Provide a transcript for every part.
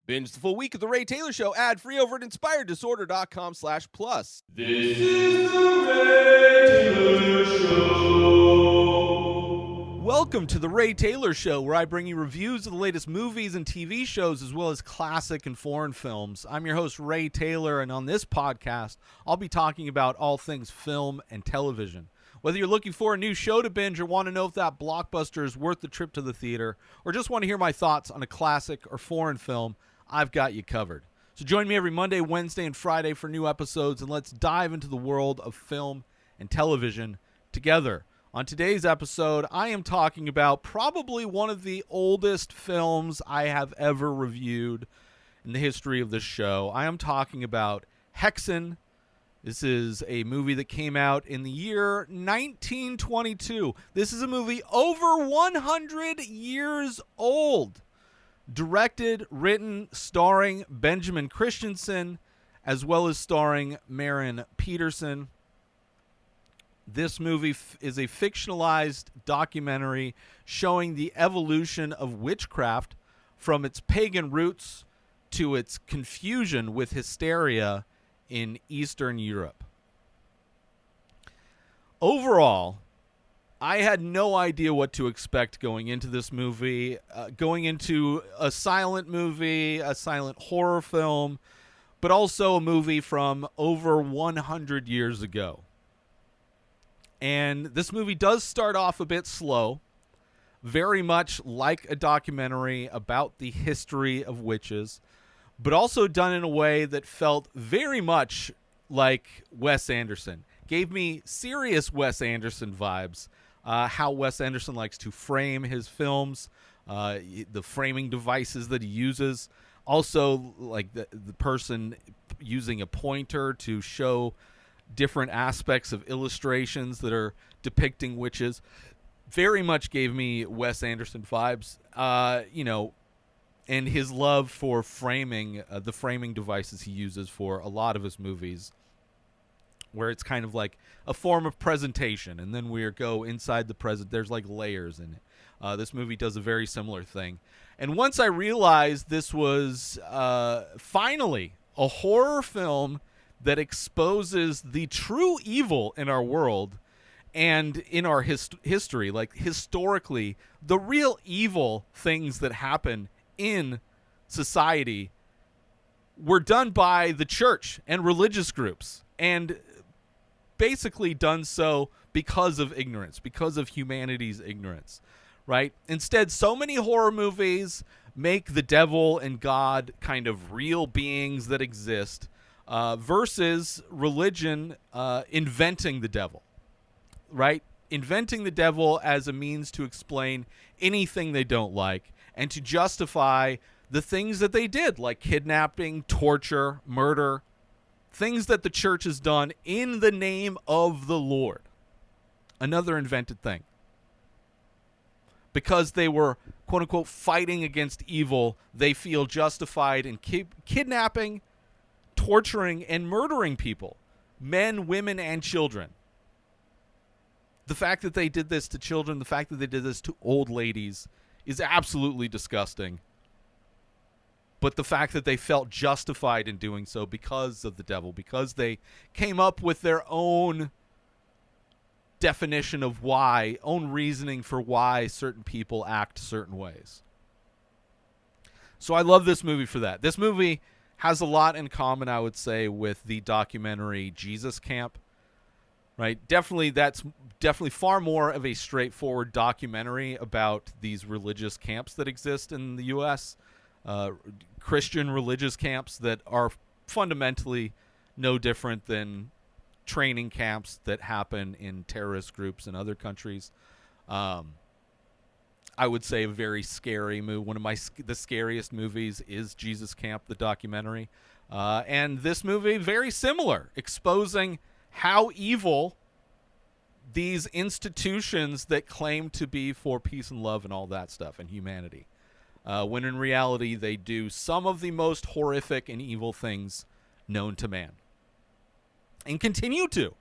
Binge the full week of The Ray Taylor Show ad-free over at inspireddisorder.com/plus. This is The Ray Taylor Show. Welcome to The Ray Taylor Show, where I bring you reviews of the latest movies and TV shows, as well as classic and foreign films. I'm your host, Ray Taylor, and on this podcast, I'll be talking about all things film and television. Whether you're looking for a new show to binge or want to know if that blockbuster is worth the trip to the theater, or just want to hear my thoughts on a classic or foreign film, I've got you covered. So join me every Monday, Wednesday, and Friday for new episodes, and let's dive into the world of film and television together. On today's episode, I am talking about probably one of the oldest films I have ever reviewed in the history of this show. I am talking about Häxan. This is a movie that came out in the year 1922. This is a movie over 100 years old. Directed, written, starring Benjamin Christensen, as well as starring Maren Peterson. This movie is a fictionalized documentary showing the evolution of witchcraft from its pagan roots to its confusion with hysteria in Eastern Europe. Overall, I had no idea what to expect going into this movie, going into a silent movie, a silent horror film, but also a movie from over 100 years ago. And this movie does start off a bit slow, very much like a documentary about the history of witches, but also done in a way that felt very much like Wes Anderson. Gave me serious Wes Anderson vibes. How Wes Anderson likes to frame his films, the framing devices that he uses. Also, like the person using a pointer to show different aspects of illustrations that are depicting witches. Very much gave me Wes Anderson vibes, and his love for framing, the framing devices he uses for a lot of his movies, where it's kind of like a form of presentation, and then we go inside the present. There's like layers in it. This movie does a very similar thing. And once I realized this was finally a horror film that exposes the true evil in our world and in our history, like historically, the real evil things that happen in society were done by the church and religious groups, and basically done so because of ignorance, because of humanity's ignorance, right? Instead, so many horror movies make the devil and God kind of real beings that exist, versus religion inventing the devil, right? Inventing the devil as a means to explain anything they don't like and to justify the things that they did, like kidnapping, torture, murder, things that the church has done in the name of the Lord. Another invented thing. Because they were, quote unquote, fighting against evil, they feel justified in kidnapping, torturing, and murdering people. Men, women, and children. The fact that they did this to children, the fact that they did this to old ladies is absolutely disgusting. But the fact that they felt justified in doing so because of the devil, because they came up with their own definition of why, own reasoning for why certain people act certain ways. So I love this movie for that. This movie has a lot in common, I would say, with the documentary Jesus Camp. Right? That's definitely far more of a straightforward documentary about these religious camps that exist in the U.S., Christian religious camps that are fundamentally no different than training camps that happen in terrorist groups in other countries. I would say a very scary movie. One of the scariest movies is Jesus Camp, the documentary. And this movie, very similar, exposing how evil these institutions that claim to be for peace and love and all that stuff and humanity, when in reality they do some of the most horrific and evil things known to man. And continue to.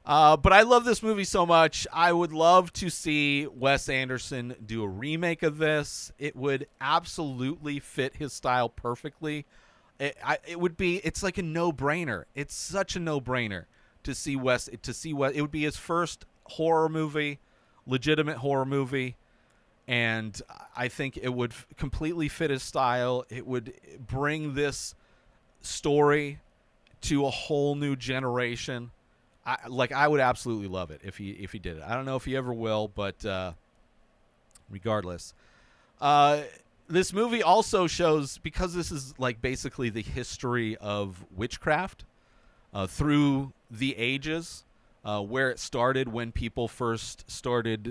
But I love this movie so much. I would love to see Wes Anderson do a remake of this. It would absolutely fit his style perfectly. It would be. It's like a no-brainer. It's such a no-brainer to see Wes. To see Wes. It would be his first horror movie, legitimate horror movie, and I think it would completely fit his style. It would bring this story to a whole new generation. I would absolutely love it if he did it. I don't know if he ever will, but regardless, this movie also shows, because this is like basically the history of witchcraft through the ages, where it started when people first started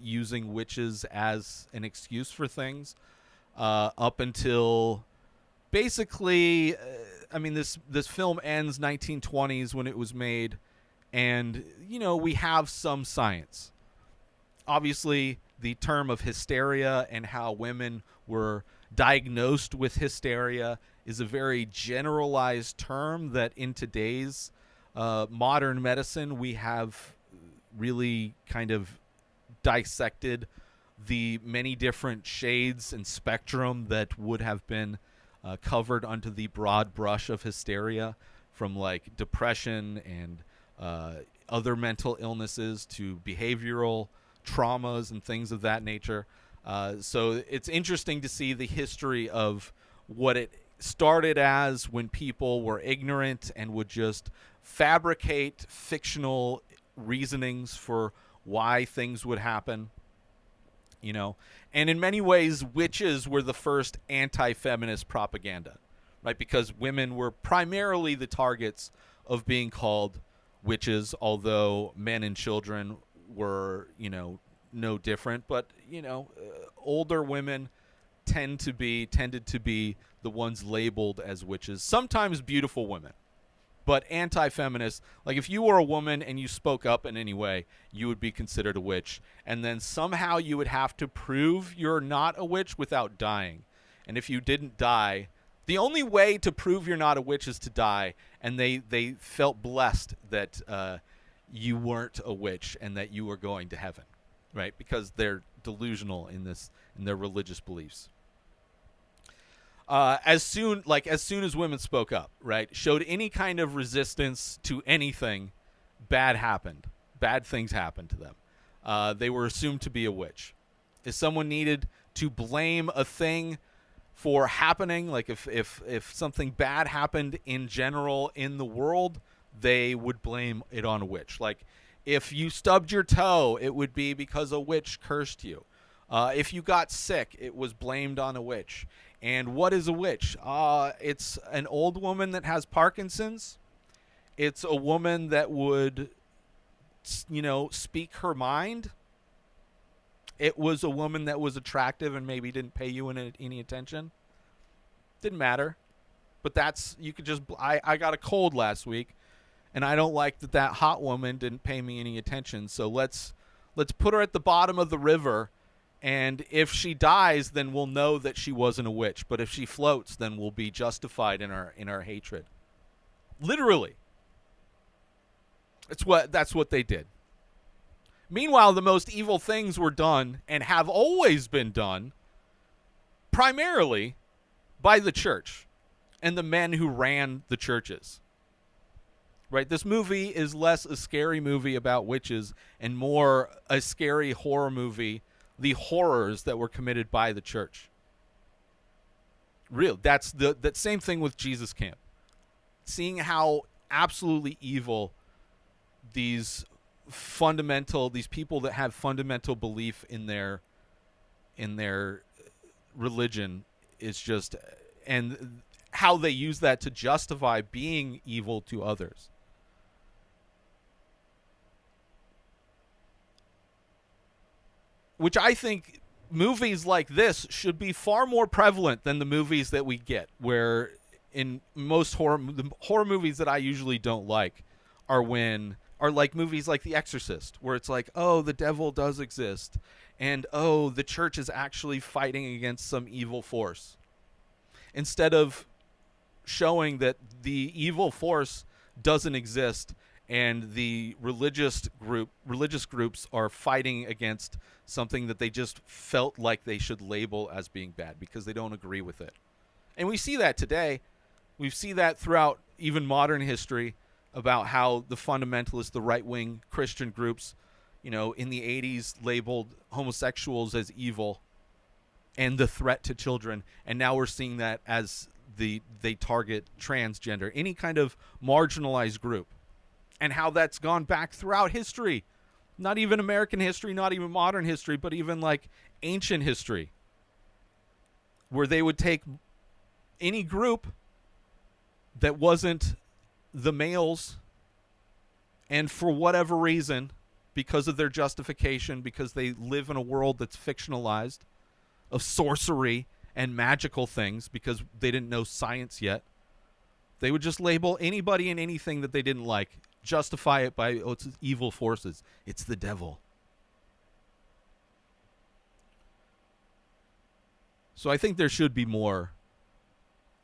using witches as an excuse for things, up until basically, I mean, this film ends 1920s when it was made. And, we have some science. Obviously, the term of hysteria and how women were diagnosed with hysteria is a very generalized term that in today's modern medicine, we have really kind of dissected the many different shades and spectrum that would have been covered under the broad brush of hysteria, from like depression and other mental illnesses to behavioral traumas and things of that nature. So it's interesting to see the history of what it started as when people were ignorant and would just fabricate fictional reasonings for why things would happen. And in many ways, witches were the first anti-feminist propaganda, right? Because women were primarily the targets of being called witches, although men and children were, no different. But, older women tended to be the ones labeled as witches, sometimes beautiful women. But anti-feminist, like if you were a woman and you spoke up in any way, you would be considered a witch. And then somehow you would have to prove you're not a witch without dying. And if you didn't die, the only way to prove you're not a witch is to die. And they felt blessed that you weren't a witch and that you were going to heaven, right? Because they're delusional in their religious beliefs. As soon as women spoke up, right, showed any kind of resistance to anything, bad things happened to them. They were assumed to be a witch. If someone needed to blame a thing for happening, like if something bad happened in general in the world, they would blame it on a witch. Like if you stubbed your toe, it would be because a witch cursed you. If you got sick, it was blamed on a witch. And what is a witch? It's an old woman that has Parkinson's. It's a woman that would, speak her mind. It was a woman that was attractive and maybe didn't pay you any attention. Didn't matter. But I got a cold last week, and I don't like that hot woman didn't pay me any attention. So let's put her at the bottom of the river. And if she dies, then we'll know that she wasn't a witch. But if she floats, then we'll be justified in our hatred. Literally. That's what they did. Meanwhile, the most evil things were done and have always been done primarily by the church and the men who ran the churches. Right? This movie is less a scary movie about witches and more a scary horror movie, the horrors that were committed by the church. Real. That's that same thing with Jesus Camp. Seeing how absolutely evil these people that have fundamental belief in their religion is just, and how they use that to justify being evil to others. Which I think movies like this should be far more prevalent than the movies that we get, where in most the horror movies that I usually don't like are like movies like The Exorcist, where it's like, oh, the devil does exist, and oh, the church is actually fighting against some evil force. Instead of showing that the evil force doesn't exist and the religious groups are fighting against something that they just felt like they should label as being bad because they don't agree with it. And we see that today. We see that throughout even modern history about how the fundamentalists, the right-wing Christian groups, in the 80s labeled homosexuals as evil and the threat to children. And now we're seeing that as they target transgender, any kind of marginalized group. And how that's gone back throughout history. Not even American history, not even modern history, but even like ancient history. Where they would take any group that wasn't the males, and for whatever reason, because of their justification, because they live in a world that's fictionalized, of sorcery and magical things, because they didn't know science yet, they would just label anybody and anything that they didn't like, justify it by, it's evil forces, it's the devil. So I think there should be more.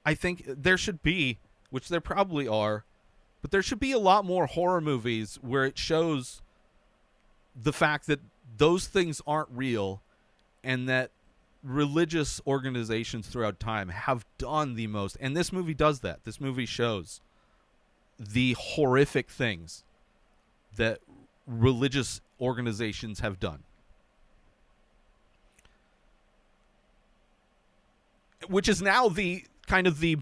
I think there should be, which there probably are, but there should be a lot more horror movies where it shows the fact that those things aren't real, and that religious organizations throughout time have done the most. And this movie does that. This movie shows the horrific things that religious organizations have done. Which is now the kind of the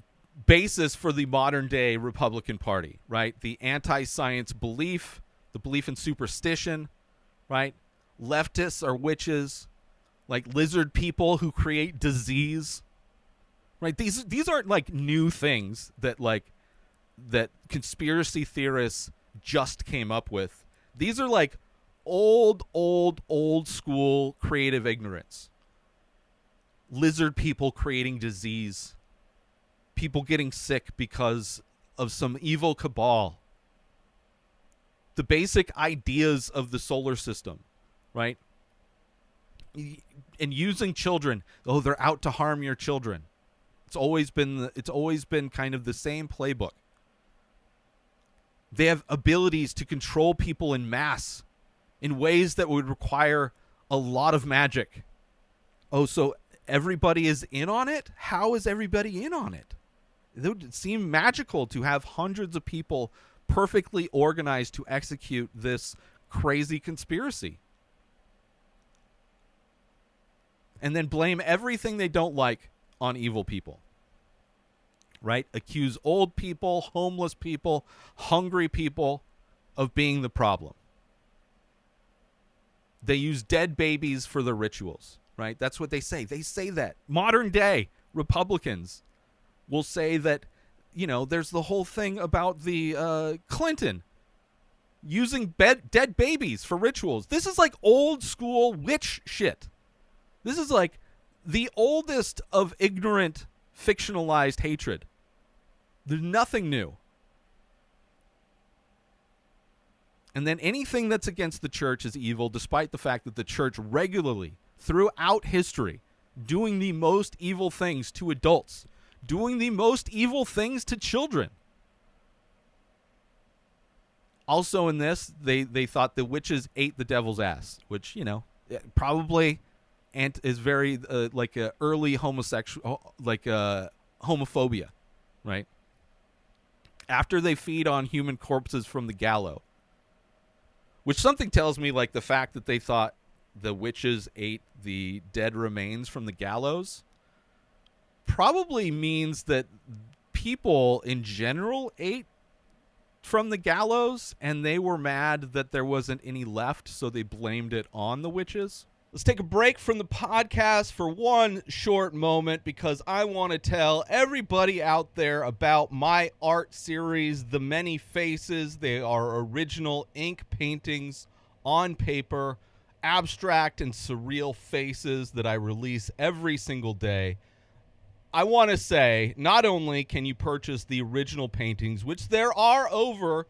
basis for the modern day Republican Party, right? The anti-science belief, the belief in superstition, right? Leftists are witches, like lizard people who create disease, right? These aren't like new things that conspiracy theorists just came up with. These are like old school creative ignorance. Lizard people creating disease, people getting sick because of some evil cabal. The basic ideas of the solar system, right? And using children. Oh, they're out to harm your children. It's always been kind of the same playbook. They have abilities to control people in mass in ways that would require a lot of magic. Oh, so everybody is in on it? How is everybody in on it? It would seem magical to have hundreds of people perfectly organized to execute this crazy conspiracy. And then blame everything they don't like on evil people. Right? Accuse old people, homeless people, hungry people of being the problem. They use dead babies for their rituals. Right? That's what they say. They say that. Modern day Republicans will say that, there's the whole thing about the Clinton using dead babies for rituals. This is like old school witch shit. This is like the oldest of ignorant, fictionalized hatred. There's nothing new. And then anything that's against the church is evil, despite the fact that the church regularly, throughout history, doing the most evil things to adults, doing the most evil things to children. Also in this, they thought the witches ate the devil's ass, which, probably is very like a early homosexual, like homophobia, right? After they feed on human corpses from the gallows, which something tells me like the fact that they thought the witches ate the dead remains from the gallows probably means that people in general ate from the gallows, and they were mad that there wasn't any left, so they blamed it on the witches. Let's take a break from the podcast for one short moment because I want to tell everybody out there about my art series, The Many Faces. They are original ink paintings on paper, abstract and surreal faces that I release every single day. I want to say, not only can you purchase the original paintings, which there are over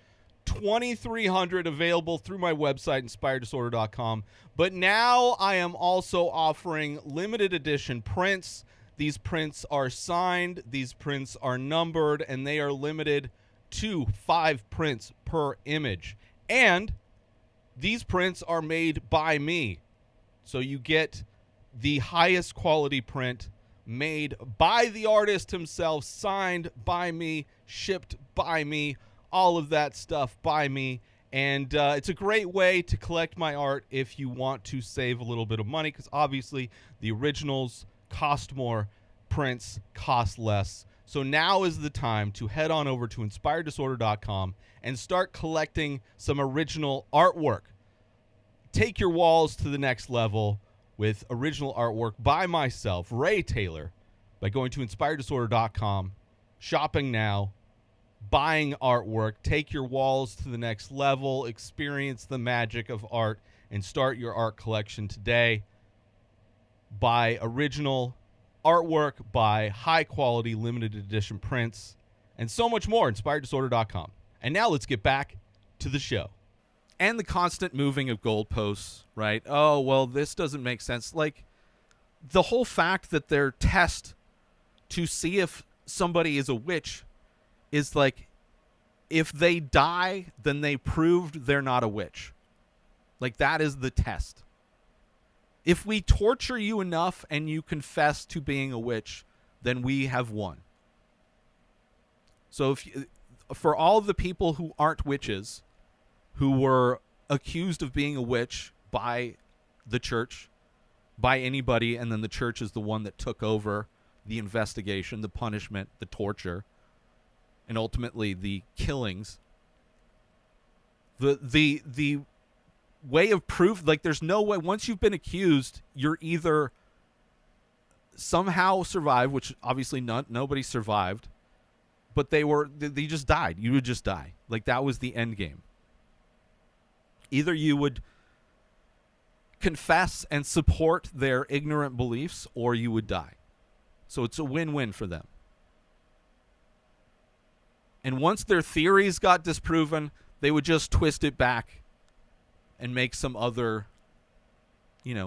2,300 available through my website, inspireddisorder.com, but now I am also offering limited edition prints. These prints are signed, these prints are numbered, and they are limited to 5 prints per image. And these prints are made by me. So you get the highest quality print made by the artist himself, signed by me, shipped by me, all of that stuff by me. And it's a great way to collect my art if you want to save a little bit of money, because obviously the originals cost more, prints cost less. So now is the time to head on over to inspireddisorder.com and start collecting some original artwork. Take your walls to the next level with original artwork by myself, Ray Taylor, by going to inspireddisorder.com, shopping now, buying artwork. Take your walls to the next level, experience the magic of art, and start your art collection today. Buy original artwork, buy high-quality limited edition prints, and so much more. inspireddisorder.com. And now let's get back to the show. And the constant moving of goalposts, right? Oh, well, this doesn't make sense. Like, the whole fact that their test to see if somebody is a witch is like, if they die, then they proved they're not a witch. Like, that is the test. If we torture you enough and you confess to being a witch, then we have won. So for all of the people who aren't witches, who were accused of being a witch by the church, by anybody, and then the church is the one that took over the investigation, the punishment, the torture, and ultimately the killings. The way of proof, like, there's no way, once you've been accused, you're either somehow survived, which obviously nobody survived, but they just died. You would just die. Like, that was the end game. Either you would confess and support their ignorant beliefs, or you would die. So it's a win-win for them. And once their theories got disproven, they would just twist it back and make some other,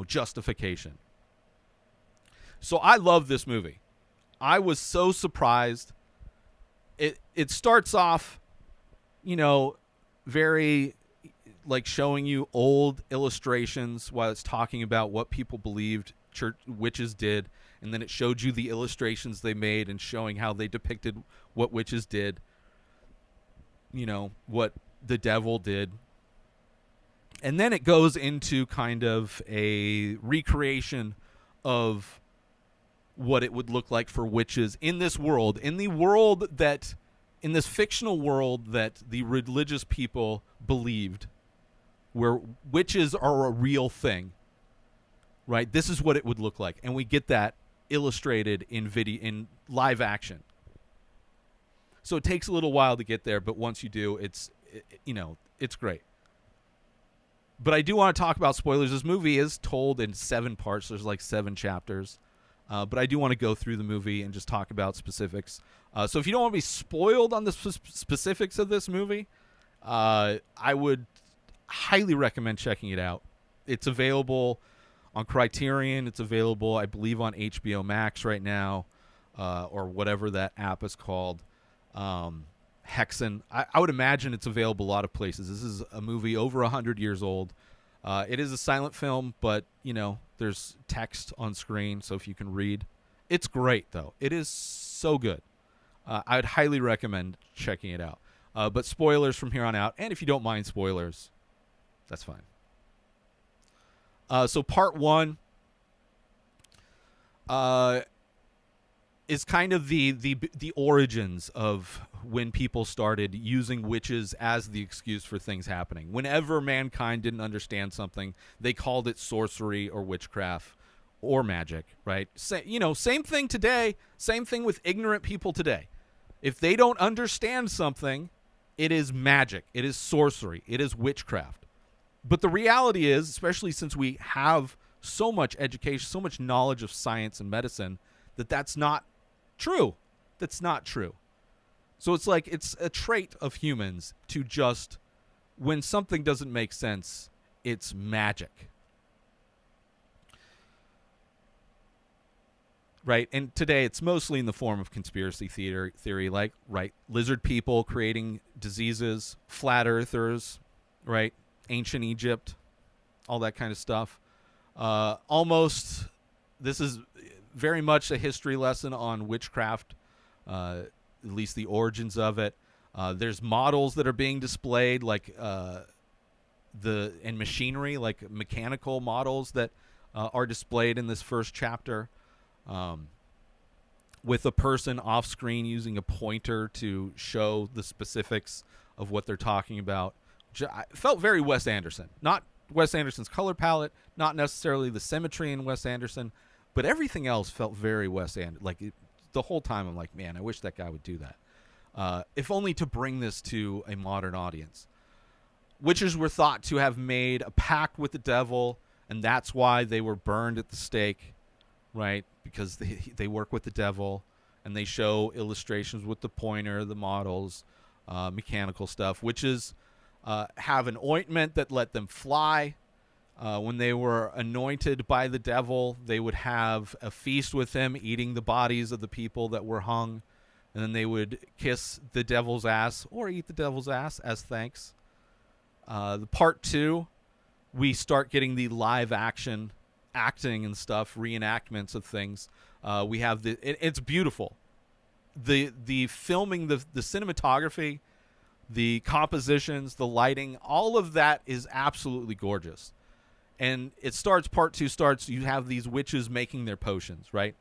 justification. So I love this movie. I was so surprised. It starts off, very, like, showing you old illustrations while it's talking about what people believed church witches did, and then it showed you the illustrations they made and showing how they depicted what witches did, what the devil did. And then it goes into kind of a recreation of what it would look like for witches in this world, in this fictional world that the religious people believed, where witches are a real thing, right? This is what it would look like. And we get that illustrated in live action. So it takes a little while to get there, but once you do, it's great. But I do want to talk about spoilers. This movie is told in 7 parts. There's like 7 chapters. But I do want to go through the movie and just talk about specifics. So if you don't want to be spoiled on the specifics of this movie, I would highly recommend checking it out. It's available on Criterion. It's available, I believe, on HBO Max right now, or whatever that app is called. Häxan. I would imagine it's available a lot of places. This is a movie over 100 years old. It is a silent film, but, there's text on screen, so if you can read. It's great, though. It is so good. I would highly recommend checking it out. But spoilers from here on out, and if you don't mind spoilers, that's fine. So part 1 is kind of the origins of when people started using witches as the excuse for things happening. Whenever mankind didn't understand something, they called it sorcery or witchcraft or magic, right? Same thing today. Same thing with ignorant people today. If they don't understand something, it is magic. It is sorcery. It is witchcraft. But the reality is, especially since we have so much education, so much knowledge of science and medicine, that's not true. That's not true. So it's like, it's a trait of humans to just, when something doesn't make sense, it's magic. right? And today it's mostly in the form of conspiracy theory, like, right, lizard people creating diseases, flat earthers, right, ancient Egypt, all that kind of stuff. Almost, this is very much a history lesson on witchcraft, at least the origins of it. There's models that are being displayed, like and machinery, like mechanical models that are displayed in this first chapter, with a person off screen using a pointer to show the specifics of what they're talking about. Which I felt very Wes Anderson. Not Wes Anderson's color palette, not necessarily the symmetry in Wes Anderson, but everything else felt very Wes Anderson. Like the whole time, I'm like, man, I wish that guy would do that. If only to bring this to a modern audience. Witches were thought to have made a pact with the devil, and that's why they were burned at the stake, right? Because they work with the devil, and they show illustrations with the pointer, the models, mechanical stuff. Witches have an ointment that let them fly. When they were anointed by the devil, they would have a feast with him, eating the bodies of the people that were hung, and then they would kiss the devil's ass or eat the devil's ass as thanks. The part 2, we start getting the live acting and stuff, reenactments of things. We have it's beautiful. The filming, the cinematography, the compositions, the lighting, all of that is absolutely gorgeous. And part 2 starts, you have these witches making their potions, right?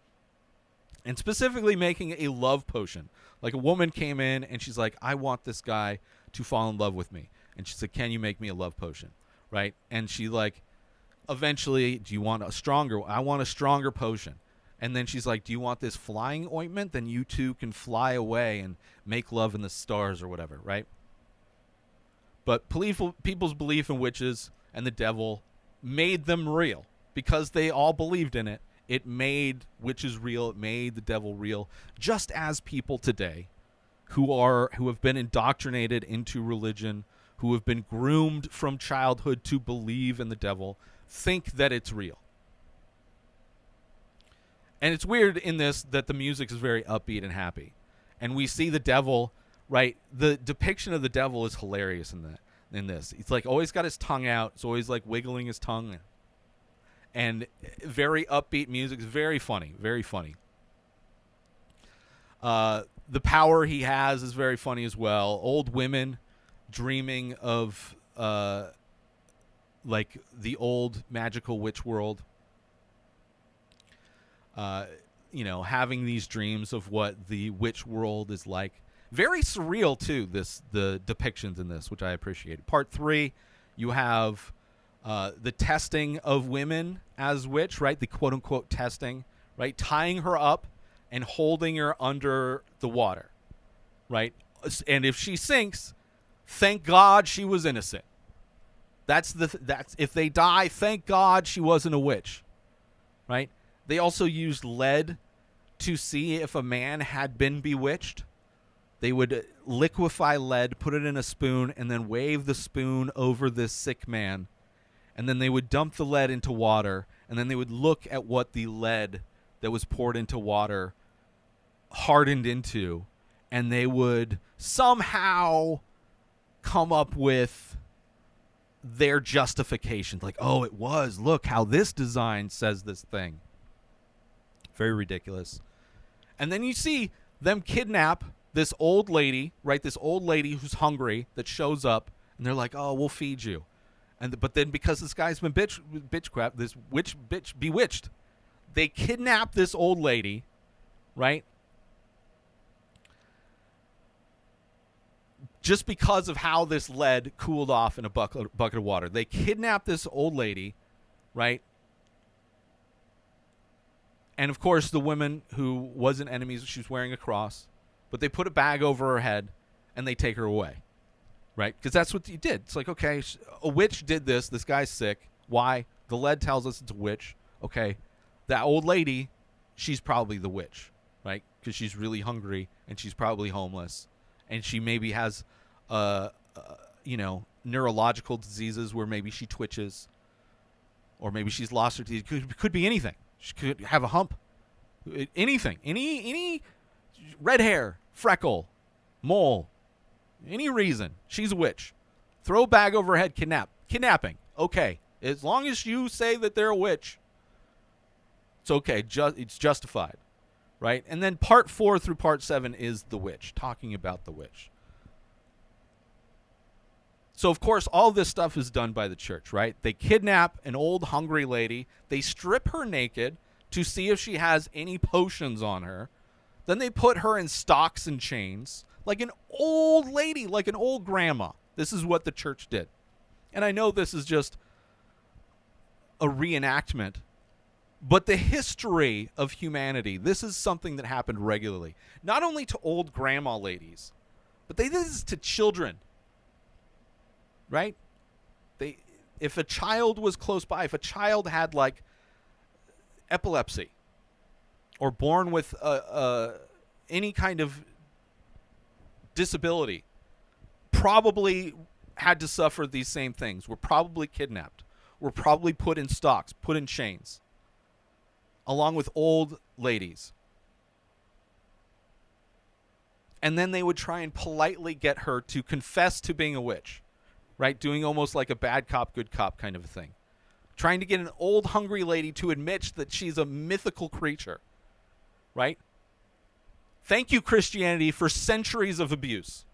And specifically making a love potion. Like a woman came in and she's like, I want this guy to fall in love with me. And she said, can you make me a love potion? Right? And she like, eventually, do you want I want a stronger potion. And then she's like, do you want this flying ointment? Then you two can fly away and make love in the stars or whatever, right? But people's belief in witches and the devil made them real because they all believed in it. It made witches real. It made the devil real. Just as people today who have been indoctrinated into religion, who have been groomed from childhood to believe in the devil, think that it's real. And it's weird in this that the music is very upbeat and happy. And we see the devil, right? The depiction of the devil is hilarious in this. He's like always got his tongue out. It's always like wiggling his tongue. And very upbeat music. It's very funny. Very funny. The power he has is very funny as well. Old women dreaming of like the old magical witch world. Having these dreams of what the witch world is like. Very surreal too, the depictions in this, which I appreciate. Part 3, you have the testing of women as witch, right? The quote unquote testing, right? Tying her up and holding her under the water, right? And if she sinks, thank God she was innocent. That's if they die, thank God she wasn't a witch, right? They also used lead to see if a man had been bewitched. They would liquefy lead, put it in a spoon, and then wave the spoon over this sick man. And then they would dump the lead into water, and then they would look at what the lead that was poured into water hardened into, and they would somehow come up with their justification. Like, oh, it was. Look how this design says this thing. Very ridiculous. And then you see them kidnap this old lady, right? This old lady who's hungry that shows up, and they're like, "Oh, we'll feed you." But then because this guy's been witchcraft, this witch bitch bewitched, they kidnap this old lady, right? Just because of how this lead cooled off in a bucket of water. They kidnap this old lady, right? And of course, the woman who wasn't enemies, she was wearing a cross, but they put a bag over her head and they take her away, right? Because that's what you did. It's like, okay, a witch did this. This guy's sick. Why? The lead tells us it's a witch. Okay, that old lady, she's probably the witch, right? Because she's really hungry and she's probably homeless, and she maybe has, neurological diseases where maybe she twitches, or maybe she's lost her teeth. Could be anything. She could have a hump. Anything, any red hair, freckle, mole, any reason, she's a witch. Throw a bag over her head, kidnapping. Okay, as long as you say that they're a witch, it's okay. It's justified, right? And then part 4 through part 7 is the witch, talking about the witch. So, of course, all this stuff is done by the church, right? They kidnap an old hungry lady. They strip her naked to see if she has any potions on her. Then they put her in stocks and chains like an old lady, like an old grandma. This is what the church did. And I know this is just a reenactment, but the history of humanity, this is something that happened regularly. Not only to old grandma ladies, but they did this to children. Right? If a child was close by, if a child had like epilepsy or born with any kind of disability, probably had to suffer these same things, were probably kidnapped, were probably put in stocks, put in chains, along with old ladies. And then they would try and politely get her to confess to being a witch. Right? Doing almost like a bad cop, good cop kind of a thing. Trying to get an old hungry lady to admit that she's a mythical creature. Right? Thank you, Christianity, for centuries of abuse.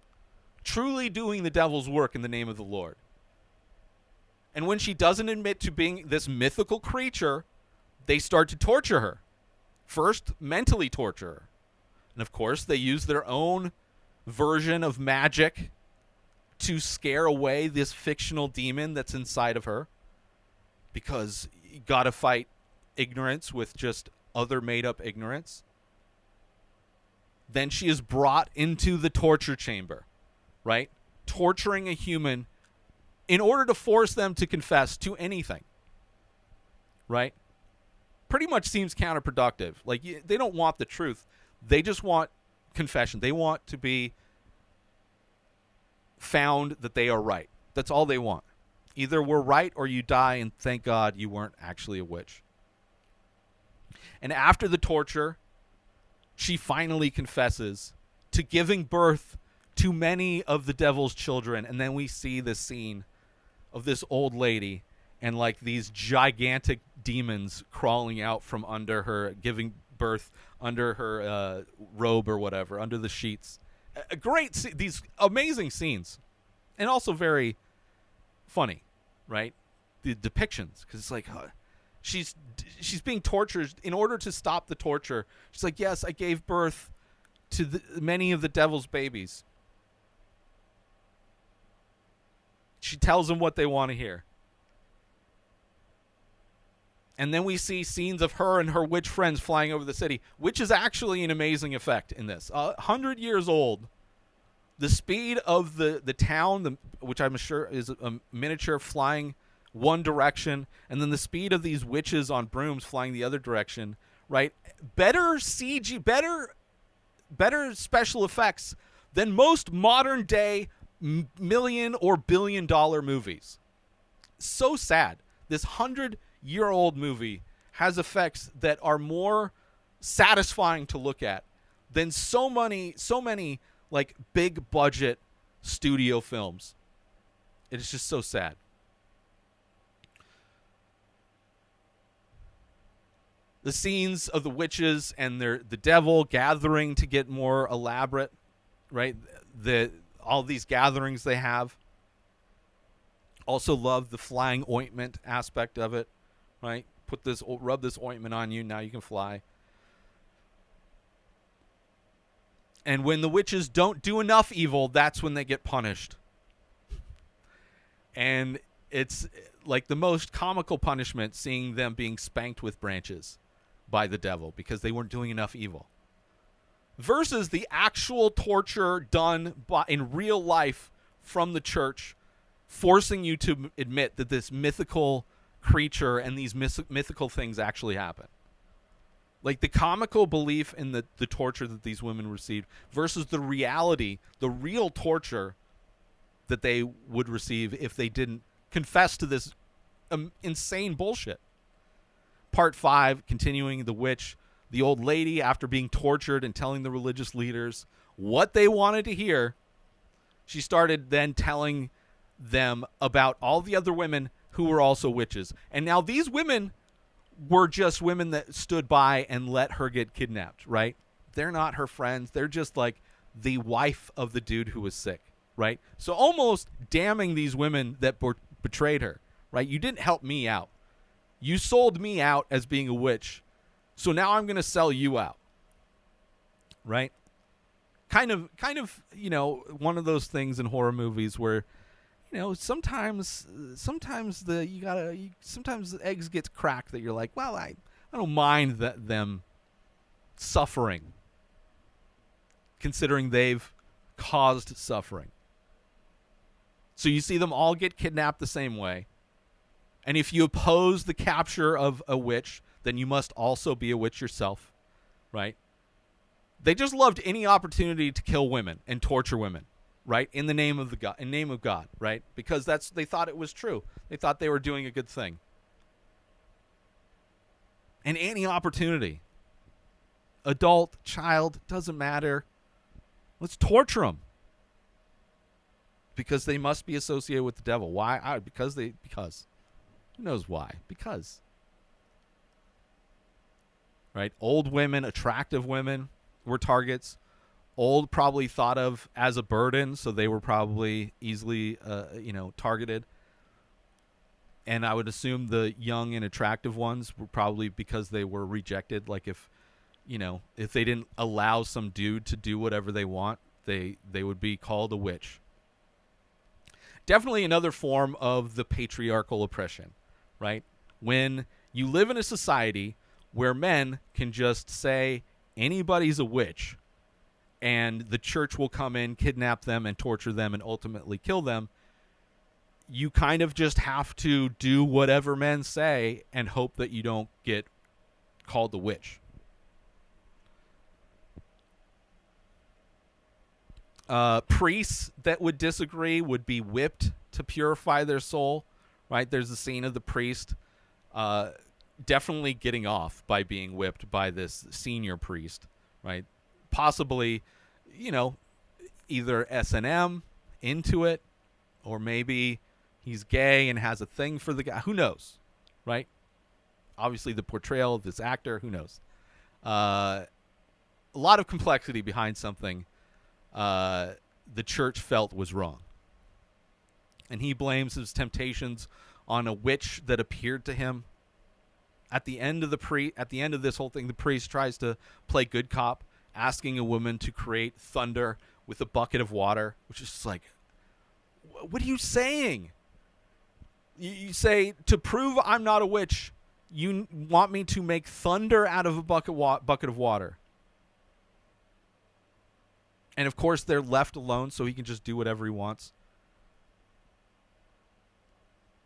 Truly doing the devil's work in the name of the Lord. And when she doesn't admit to being this mythical creature, they start to torture her. First, mentally torture her. And of course, they use their own version of magic to scare away this fictional demon that's inside of her, because you gotta fight ignorance with just other made-up ignorance. Then she is brought into the torture chamber, right? Torturing a human in order to force them to confess to anything, right? Pretty much seems counterproductive. Like, they don't want the truth. They just want confession. They want to be found that they are right. That's all they want. Either we're right or you die, and thank God you weren't actually a witch. And after the torture, she finally confesses to giving birth to many of the devil's children. And then we see this scene of this old lady and like these gigantic demons crawling out from under her, giving birth under her robe or whatever, under the sheets. A great, these amazing scenes, and also very funny, right? The depictions, because it's like she's being tortured. In order to stop the torture, she's like, "Yes, I gave birth to many of the devil's babies." She tells them what they want to hear. And then we see scenes of her and her witch friends flying over the city, which is actually an amazing effect in this. 100 years old. The speed of the town, which I'm sure is a miniature flying one direction, and then the speed of these witches on brooms flying the other direction, right? Better CG, better special effects than most modern day million or billion-dollar movies. So sad. This 100-year-old movie has effects that are more satisfying to look at than so many like big budget studio films. It's just so sad. The scenes of the witches and the devil gathering to get more elaborate, right? All these gatherings they have. Also love the flying ointment aspect of it, right? Rub this ointment on you, now you can fly. And when the witches don't do enough evil, that's when they get punished. And it's like the most comical punishment, seeing them being spanked with branches by the devil because they weren't doing enough evil. Versus the actual torture done in real life from the church, forcing you to admit that this mythical creature and these mythical things actually happen. Like the comical belief in the torture that these women received versus the reality, the real torture that they would receive if they didn't confess to this insane bullshit. Part 5, continuing the witch, the old lady, after being tortured and telling the religious leaders what they wanted to hear, she started then telling them about all the other women who were also witches. And now these women were just women that stood by and let her get kidnapped, right? They're not her friends. They're just like the wife of the dude who was sick, right? So almost damning these women that betrayed her, right? You didn't help me out. You sold me out as being a witch. So now I'm going to sell you out, right? Kind of, you know, one of those things in horror movies where, you know, sometimes sometimes the eggs get cracked that you're like, well, I don't mind them suffering, considering they've caused suffering. So you see them all get kidnapped the same way. And if you oppose the capture of a witch, then you must also be a witch yourself, right? They just loved any opportunity to kill women and torture women, right? In the name of God, right? Because they thought it was true. They thought they were doing a good thing. And any opportunity, adult, child, doesn't matter. Let's torture them. Because they must be associated with the devil. Why? Because. Who knows why? Because. Right? Old women, attractive women were targets. Old probably thought of as a burden, so they were probably easily, targeted. And I would assume the young and attractive ones were probably because they were rejected. Like if they didn't allow some dude to do whatever they want, they would be called a witch. Definitely another form of the patriarchal oppression, right? When you live in a society where men can just say anybody's a witch and the church will come in, kidnap them, and torture them and ultimately kill them, you kind of just have to do whatever men say and hope that you don't get called a witch. Priests that would disagree would be whipped to purify their soul, right? There's a scene of the priest definitely getting off by being whipped by this senior priest, right? Possibly, either S&M into it, or maybe he's gay and has a thing for the guy. Who knows, right? Obviously, the portrayal of this actor, who knows? A lot of complexity behind something the church felt was wrong. And he blames his temptations on a witch that appeared to him. At the end of this whole thing, the priest tries to play good cop, asking a woman to create thunder with a bucket of water, which is just like, what are you saying? You say, to prove I'm not a witch, you want me to make thunder out of a bucket of water. And of course, they're left alone so he can just do whatever he wants.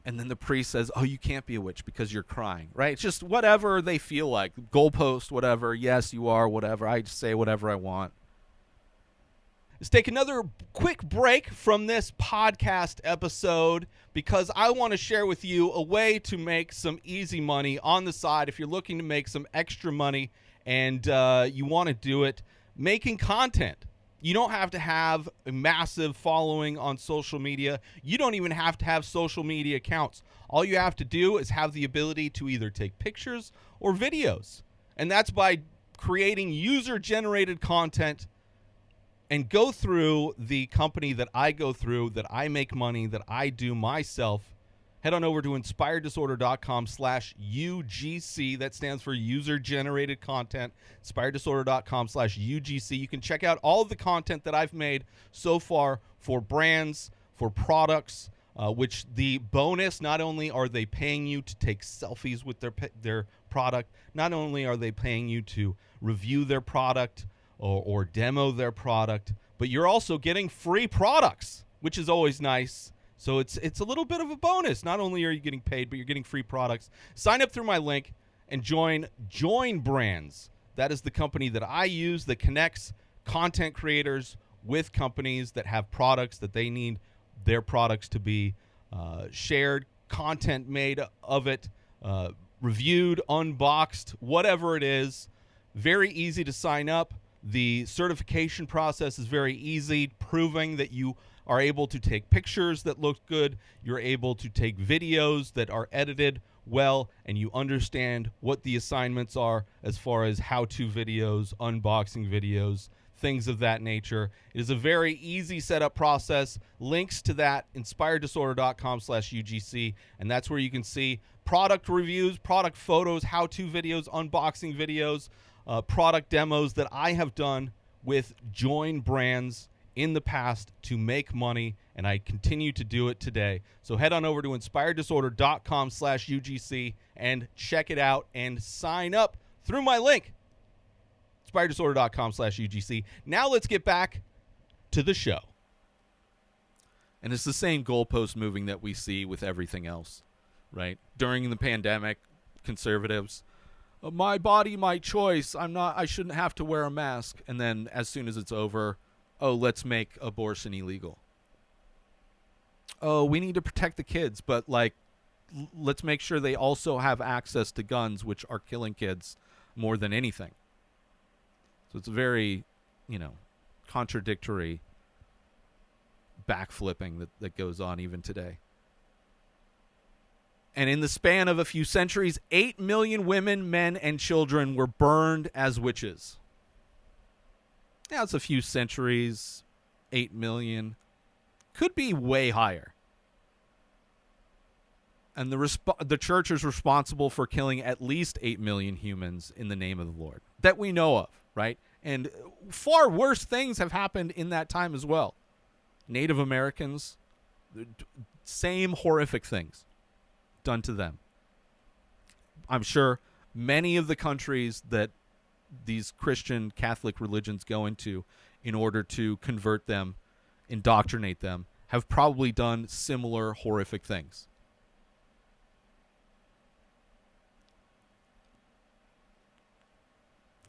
And then the priest says, oh, you can't be a witch because you're crying, right? It's just whatever they feel like. Goalpost, whatever. Yes, you are, whatever. I just say whatever I want. Let's take another quick break from this podcast episode because I want to share with you a way to make some easy money on the side. If you're looking to make some extra money and you want to do it, making content. You don't have to have a massive following on social media. You don't even have to have social media accounts. All you have to do is have the ability to either take pictures or videos. And that's by creating user-generated content and go through the company that I go through, that I make money, that I do myself. Head on over to inspireddisorder.com/UGC. That stands for user-generated content. Inspireddisorder.com/UGC. You can check out all of the content that I've made so far for brands, for products, which the bonus, not only are they paying you to take selfies with their product, not only are they paying you to review their product or demo their product, but you're also getting free products, which is always nice. So it's a little bit of a bonus. Not only are you getting paid, but you're getting free products. Sign up through my link and join Brands. That is the company that I use that connects content creators with companies that have products that they need their products to be shared, content made of it, reviewed, unboxed, whatever it is. Very easy to sign up. The certification process is very easy, proving that you are able to take pictures that look good, you're able to take videos that are edited well, and you understand what the assignments are as far as how-to videos, unboxing videos, things of that nature. It is a very easy setup process. Links to that, inspireddisorder.com/UGC, and that's where you can see product reviews, product photos, how-to videos, unboxing videos, product demos that I have done with join brands in the past to make money, and I continue to do it today. So head on over to inspireddisorder.com/UGC and check it out and sign up through my link, inspireddisorder.com/UGC. Now let's get back to the show. And it's the same goalpost moving that we see with everything else, right? During the pandemic, conservatives, my body, my choice. I shouldn't have to wear a mask. And then as soon as it's over, oh, let's make abortion illegal. Oh, we need to protect the kids, but let's make sure they also have access to guns, which are killing kids more than anything. So it's a very, contradictory backflipping that goes on even today. And in the span of a few centuries, 8 million women, men, and children were burned as witches. Now it's a few centuries, 8 million. Could be way higher. And the church is responsible for killing at least 8 million humans in the name of the Lord that we know of, right? And far worse things have happened in that time as well. Native Americans, same horrific things done to them. I'm sure many of the countries that these Christian Catholic religions go into in order to convert them, indoctrinate them, have probably done similar horrific things.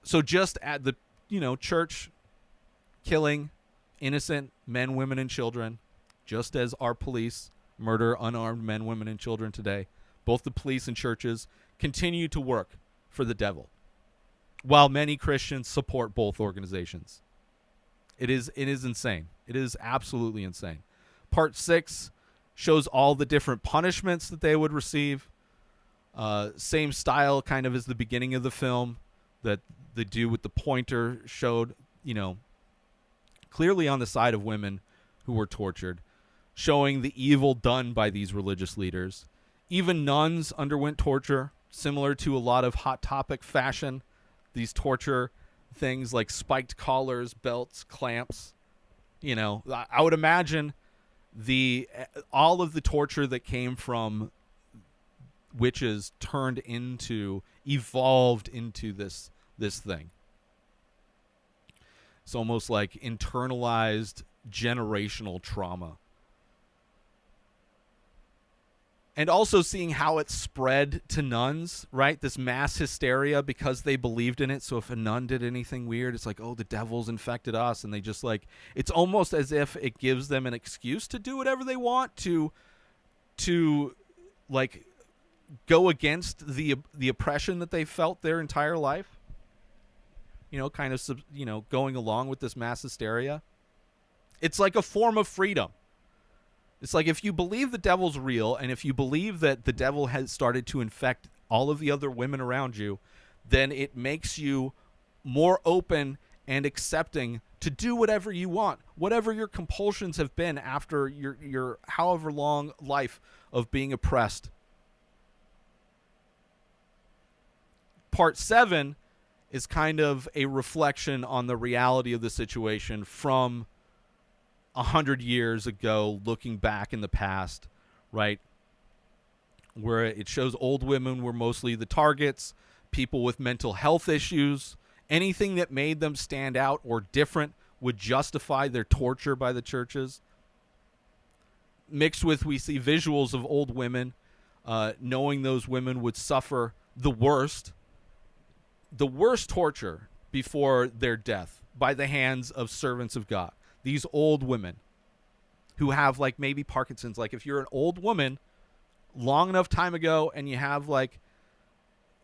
So just at the, church killing innocent men, women, and children, just as our police murder unarmed men, women, and children today, both the police and churches continue to work for the devil, while many Christians support both organizations. It is insane. It is absolutely insane. Part 6 shows all the different punishments that they would receive. Same style kind of as the beginning of the film that the dude with the pointer showed, clearly on the side of women who were tortured, showing the evil done by these religious leaders. Even nuns underwent torture, similar to a lot of Hot Topic fashion. These torture things like spiked collars, belts, clamps. I would imagine all of the torture that came from witches evolved into this thing. It's almost like internalized generational trauma. And also seeing how it spread to nuns, right? This mass hysteria because they believed in it. So if a nun did anything weird, it's like, oh, the devil's infected us. And they just it's almost as if it gives them an excuse to do whatever they want to go against the oppression that they felt their entire life. Going along with this mass hysteria. It's like a form of freedom. It's like if you believe the devil's real, and if you believe that the devil has started to infect all of the other women around you, then it makes you more open and accepting to do whatever you want, whatever your compulsions have been after your however long life of being oppressed. Part 7 is kind of a reflection on the reality of the situation from 100 years ago, looking back in the past, right? Where it shows old women were mostly the targets, people with mental health issues, anything that made them stand out or different would justify their torture by the churches. Mixed with, we see visuals of old women, knowing those women would suffer the worst torture before their death by the hands of servants of God. These old women who have maybe Parkinson's. If you're an old woman long enough time ago and you have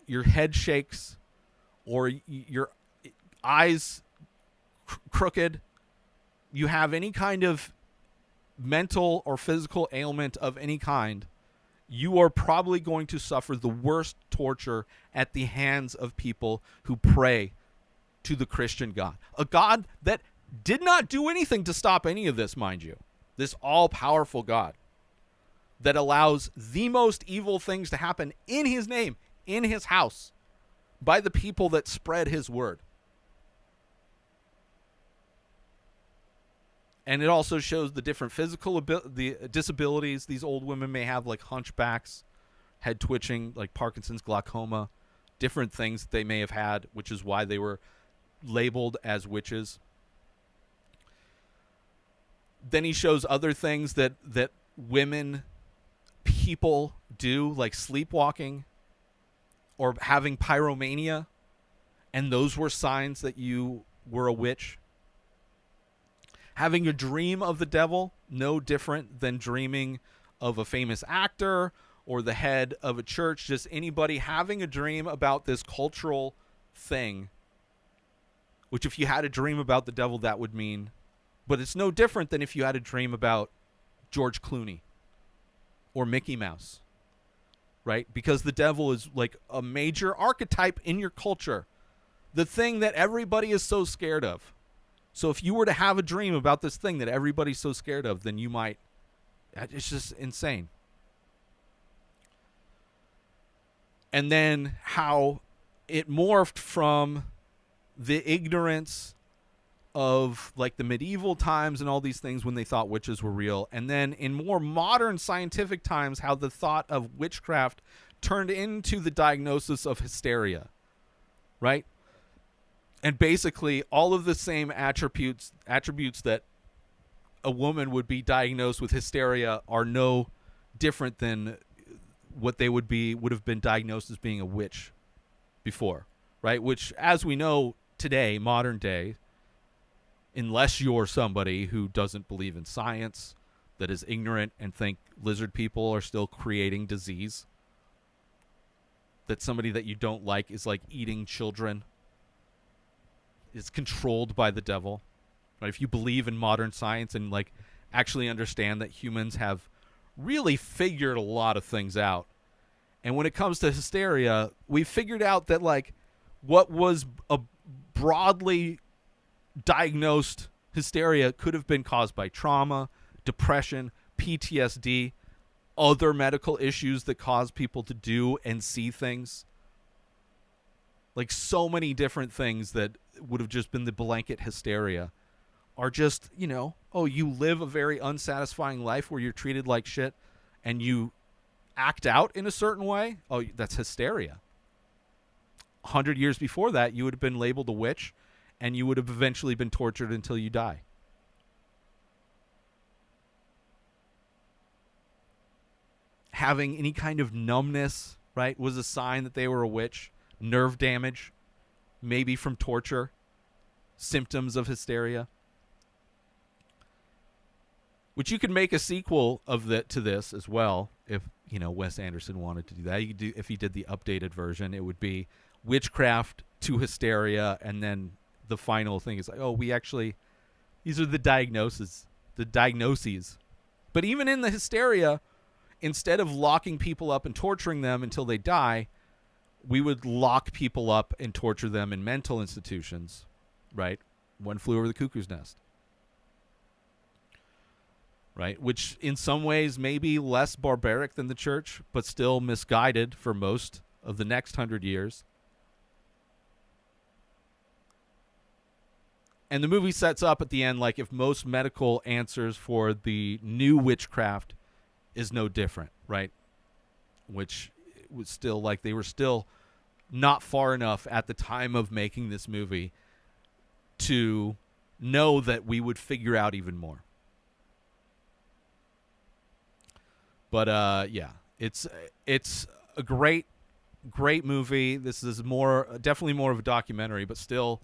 your head shakes or your eyes crooked, you have any kind of mental or physical ailment of any kind, you are probably going to suffer the worst torture at the hands of people who pray to the Christian God. A God that did not do anything to stop any of this, mind you. This all-powerful God that allows the most evil things to happen in his name, in his house, by the people that spread his word. And it also shows the different physical the disabilities these old women may have, like hunchbacks, head twitching, like Parkinson's, glaucoma, different things that they may have had, which is why they were labeled as witches. Then he shows other things that women, people do, like sleepwalking or having pyromania, and those were signs that you were a witch. Having a dream of the devil, no different than dreaming of a famous actor or the head of a church. Just anybody having a dream about this cultural thing, which if you had a dream about the devil, that would mean. But it's no different than if you had a dream about George Clooney or Mickey Mouse, right? Because the devil is like a major archetype in your culture, the thing that everybody is so scared of. So if you were to have a dream about this thing that everybody's so scared of, then you might, it's just insane. And then how it morphed from the ignorance of like the medieval times and all these things when they thought witches were real. And then in more modern scientific times, how the thought of witchcraft turned into the diagnosis of hysteria, right? And basically all of the same attributes that a woman would be diagnosed with hysteria are no different than what they would have been diagnosed as being a witch before, right? Which, as we know today, modern day, unless you're somebody who doesn't believe in science, that is ignorant and think lizard people are still creating disease, that somebody that you don't like is like eating children, is controlled by the devil, right? If you believe in modern science and like actually understand that humans have really figured a lot of things out, and when it comes to hysteria, we figured out that like what was a broadly diagnosed hysteria could have been caused by trauma, depression, PTSD, other medical issues that cause people to do and see things. Like so many different things that would have just been the blanket hysteria are just, you know, oh, you live a very unsatisfying life where you're treated like shit and you act out in a certain way. Oh, that's hysteria. 100 years before that, you would have been labeled a witch and you would have eventually been tortured until you die. Having any kind of numbness, right, was a sign that they were a witch. Nerve damage, maybe from torture, symptoms of hysteria. Which you could make a sequel of to this as well, if you know Wes Anderson wanted to do that. You could do, if he did the updated version, it would be witchcraft to hysteria, and then the final thing is like, oh, we actually, these are the diagnoses. But even in the hysteria, instead of locking people up and torturing them until they die, we would lock people up and torture them in mental institutions, right? One Flew Over the Cuckoo's Nest, right? Which in some ways may be less barbaric than the church, but still misguided for most of the next 100 years. And the movie sets up at the end like if most medical answers for the new witchcraft is no different, right? Which was still like they were still not far enough at the time of making this movie to know that we would figure out even more. But yeah, it's a great movie. This is definitely more of a documentary, but still,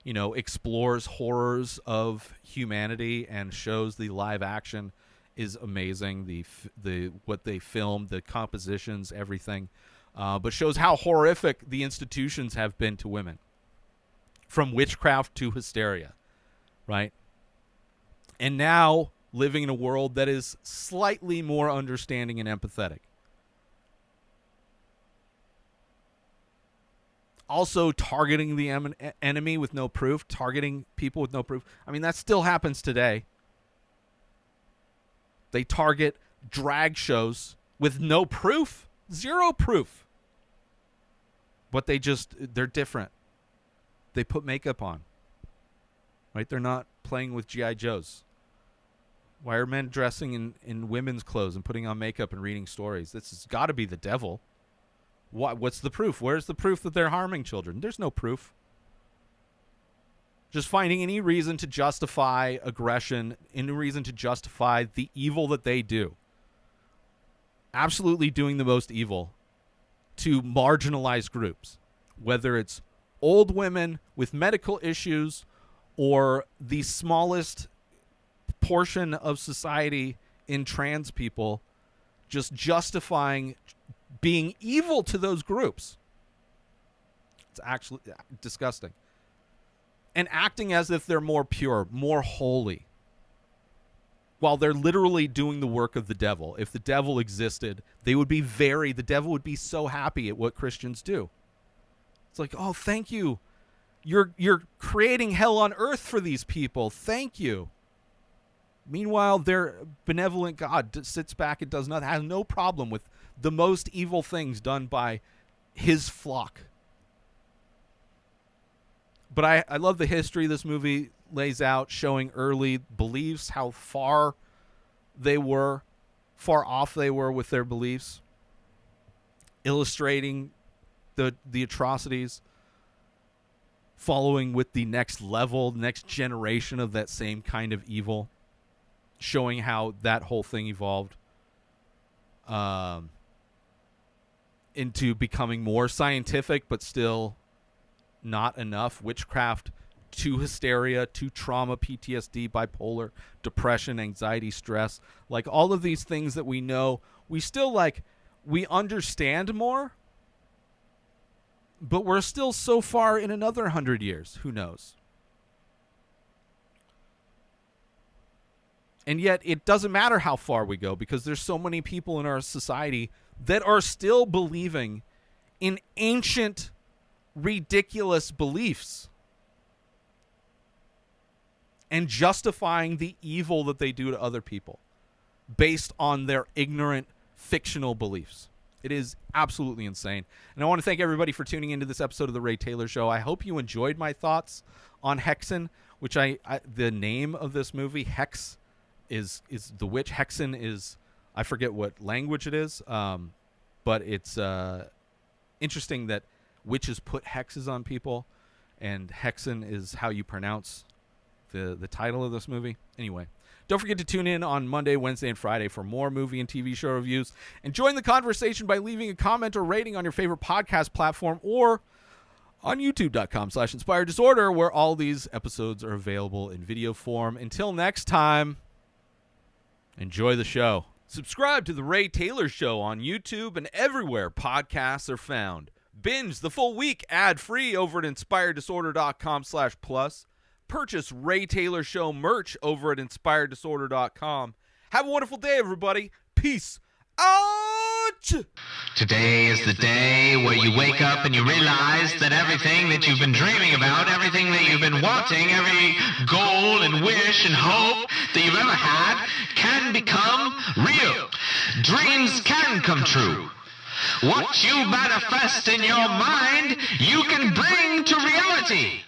you know, explores horrors of humanity and shows the live action is amazing. The what they filmed, the compositions, everything, but shows how horrific the institutions have been to women. from witchcraft to hysteria, right? And now living in a world that is slightly more understanding and empathetic. Also targeting the enemy with no proof, targeting people with no proof. I mean, that still happens today. They target drag shows with no proof, zero proof. But they're different. They put makeup on, right? They're not playing with G.I. Joes. Why are men dressing in women's clothes and putting on makeup and reading stories? This has got to be the devil. What's the proof? Where's the proof that they're harming children? There's no proof. Just finding any reason to justify aggression, any reason to justify the evil that they do. Absolutely doing the most evil to marginalized groups, whether it's old women with medical issues or the smallest portion of society in trans people, just justifying being evil to those groups. It's actually disgusting. And acting as if they're more pure, more holy, while they're literally doing the work of the devil. If the devil existed, the devil would be so happy at what Christians do. It's like, oh, thank you. You're creating hell on earth for these people. Thank you. Meanwhile, their benevolent God sits back and does nothing, has no problem with the most evil things done by his flock. But I love the history this movie lays out, showing early beliefs, how far off they were with their beliefs, illustrating the atrocities, following with the next level, next generation of that same kind of evil, showing how that whole thing evolved into becoming more scientific, but still not enough. Witchcraft to hysteria, to trauma, PTSD, bipolar, depression, anxiety, stress. Like all of these things that we know, we still we understand more, but we're still so far in another 100 years. Who knows? And yet it doesn't matter how far we go, because there's so many people in our society that are still believing in ancient, ridiculous beliefs and justifying the evil that they do to other people based on their ignorant, fictional beliefs. It is absolutely insane. And I want to thank everybody for tuning into this episode of The Ray Taylor Show. I hope you enjoyed my thoughts on Häxan, which the name of this movie, Hex, is the witch. Häxan is, I forget what language it is, but it's interesting that witches put hexes on people, and Häxan is how you pronounce the title of this movie. Anyway, don't forget to tune in on Monday, Wednesday, and Friday for more movie and TV show reviews. And join the conversation by leaving a comment or rating on your favorite podcast platform or on youtube.com/Inspired Disorder, where all these episodes are available in video form. Until next time, enjoy the show. Subscribe to The Ray Taylor Show on YouTube and everywhere podcasts are found. Binge the full week ad-free over at inspireddisorder.com/plus. Purchase Ray Taylor Show merch over at inspireddisorder.com. Have a wonderful day, everybody. Peace out! Today is the day where you wake up and you realize that everything that you've been dreaming about, everything that you've been wanting, every goal and wish and hope that you've ever had can become real. Dreams can come true. What you manifest in your mind, you can bring to reality.